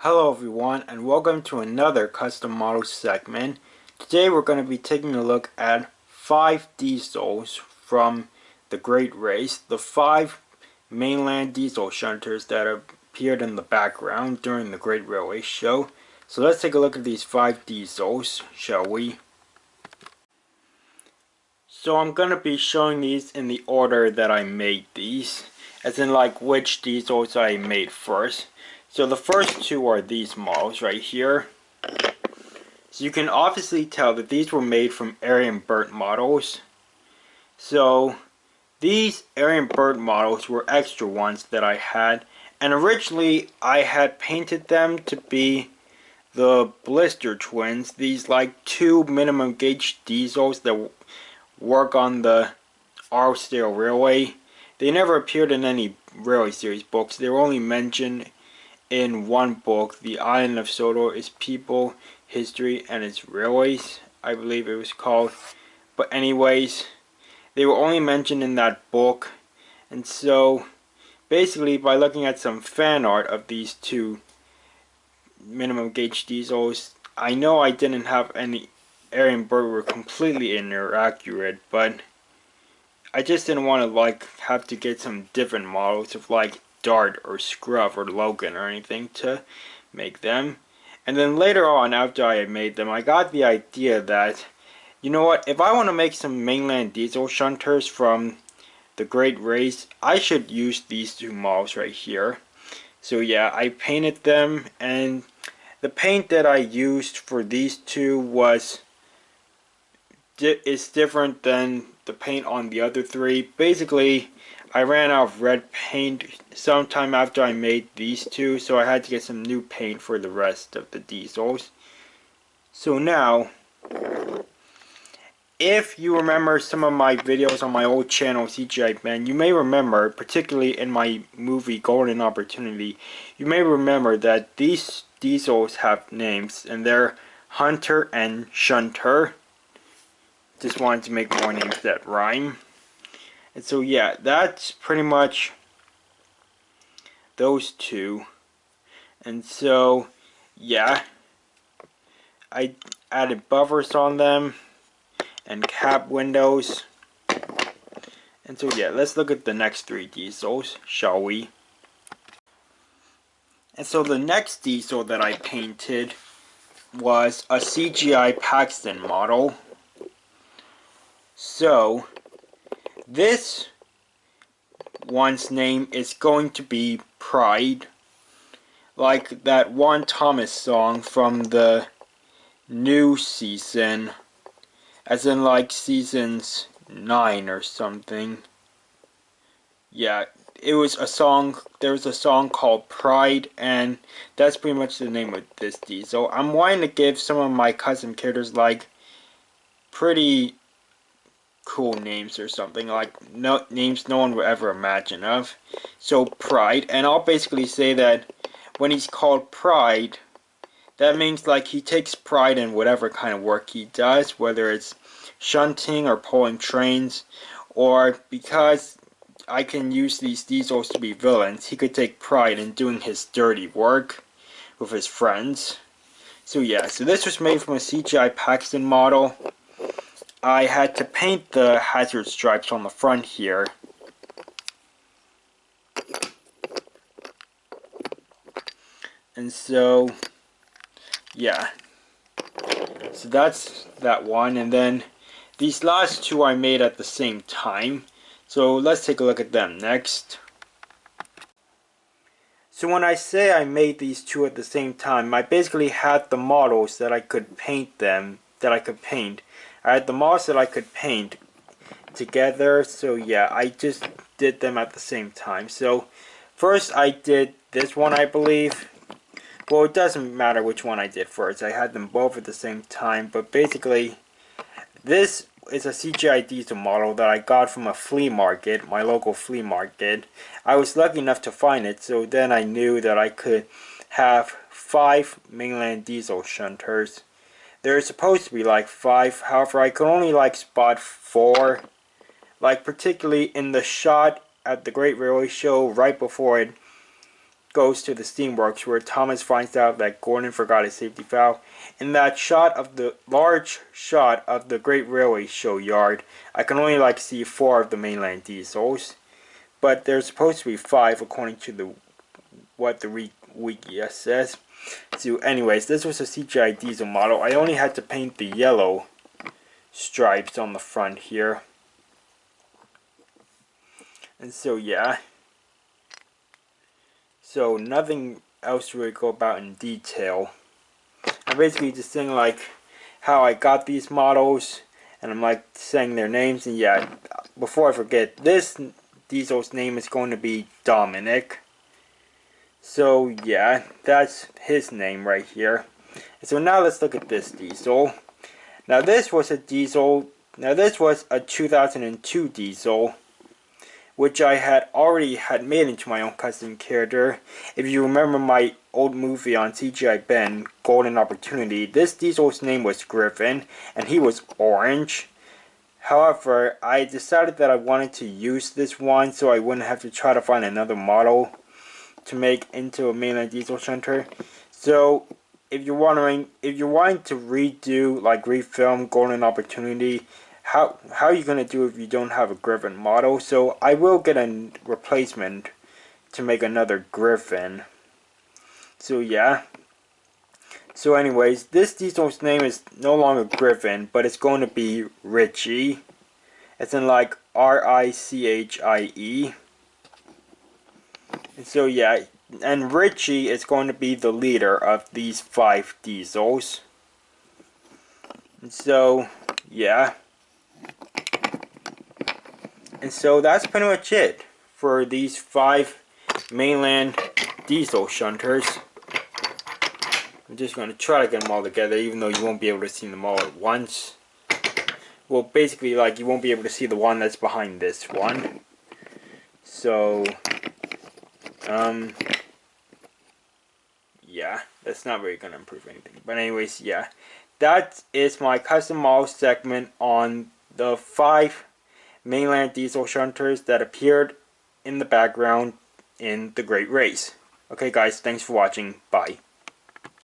Hello everyone and welcome to another custom model segment. Today we're going to be taking a look at 5 diesels from the Great Race, the 5 mainland diesel shunters that appeared in the background during the Great Railway Show. So let's take a look at these 5 diesels, shall we? So I'm going to be showing these in the order that I made these, as in like which diesels I made first. So the first two are these models right here. So you can obviously tell that these were made from Arian Burt models. So these Arian Burt models were extra ones that I had, and originally I had painted them to be the Blister Twins, these like 2 minimum gauge diesels that work on the Arlesdale Railway. They never appeared in any Railway Series books. They were only mentioned in one book, The Island of Sodor, Its People, History, and Its Railways, I believe it was called. But anyways, they were only mentioned in that book. And so, basically, by looking at some fan art of these 2 minimum gauge diesels, I know I didn't have any Arian Burt were completely inaccurate, but I just didn't want to have to get some different models of Dart or Scruff or Logan or anything to make them. And then later on, after I had made them, I got the idea that, you know what, if I want to make some mainland diesel shunters from the Great Race, I should use these 2 models right here. So yeah, I painted them, and the paint that I used for these 2 is different than the paint on the other 3. Basically, I ran out of red paint sometime after I made these 2, so I had to get some new paint for the rest of the diesels. So now, if you remember some of my videos on my old channel, CGI Ben, you may remember, particularly in my movie Golden Opportunity, you may remember that these diesels have names, and they're Hunter and Shunter. Just wanted to make more names that rhyme. And so yeah, that's pretty much those 2. And so yeah, I added buffers on them and cap windows. And so yeah, let's look at the next 3 diesels, shall we? And so the next diesel that I painted was a CGI Paxton model. So this one's name is going to be Pride, like that one Thomas song from the new season, as in like seasons 9 or something. Yeah, it was a song, there was a song called Pride, and that's pretty much the name of this diesel. I'm wanting to give some of my custom characters like pretty cool names or something, like names no one would ever imagine of. So Pride, and I'll basically say that when he's called Pride, that means like he takes pride in whatever kind of work he does, whether it's shunting or pulling trains, or because I can use these diesels to be villains, he could take pride in doing his dirty work with his friends. So yeah, so this was made from a CGI Paxton model. I had to paint the hazard stripes on the front here. And so, yeah. So that's that one. And then these last 2 I made at the same time. So let's take a look at them next. So when I say I made these 2 at the same time, I basically had the models that I could paint I had the models that I could paint together, so yeah, I just did them at the same time. So first I did this one, I believe. Well, it doesn't matter which one I did first. I had them both at the same time, but basically this is a CGI diesel model that I got from a flea market, my local flea market. I was lucky enough to find it, so then I knew that I could have 5 mainland diesel shunters. There's supposed to be like 5, however I could only spot 4. Like particularly in the shot at the Great Railway Show right before it goes to the steamworks where Thomas finds out that Gordon forgot his safety valve. In that shot of the large shot of the Great Railway Show yard, I can only see 4 of the Mainland diesels, but there's supposed to be 5 according to what the wiki says. So anyways, this was a CGI diesel model. I only had to paint the yellow stripes on the front here. And so yeah. So nothing else to really go about in detail. I'm basically just saying how I got these models, and I'm saying their names. And yeah, before I forget, this diesel's name is going to be Dominic. So yeah, that's his name right here. And so now let's look at this diesel. Now this was a 2002 diesel, which I had already made into my own custom character. If you remember my old movie on CGI Ben, Golden Opportunity, this diesel's name was Griffin, and he was orange. However, I decided that I wanted to use this one so I wouldn't have to try to find another model to make into a Mainland diesel shunter. So if you're wanting to redo, refilm Golden Opportunity, how are you going to do if you don't have a Griffin model? So I will get a replacement to make another Griffin. So yeah. So anyways, this diesel's name is no longer Griffin, but it's going to be Ritchie. It's in R-I-C-H-I-E. And so yeah, and Ritchie is going to be the leader of these 5 diesels. And so yeah. And so that's pretty much it for these 5 Mainland diesel shunters. I'm just going to try to get them all together, even though you won't be able to see them all at once. Well, basically, you won't be able to see the one that's behind this one. So, yeah, that's not really going to improve anything. But anyways, yeah, that is my custom model segment on the 5 Mainland diesel shunters that appeared in the background in the Great Race. Okay guys, thanks for watching. Bye.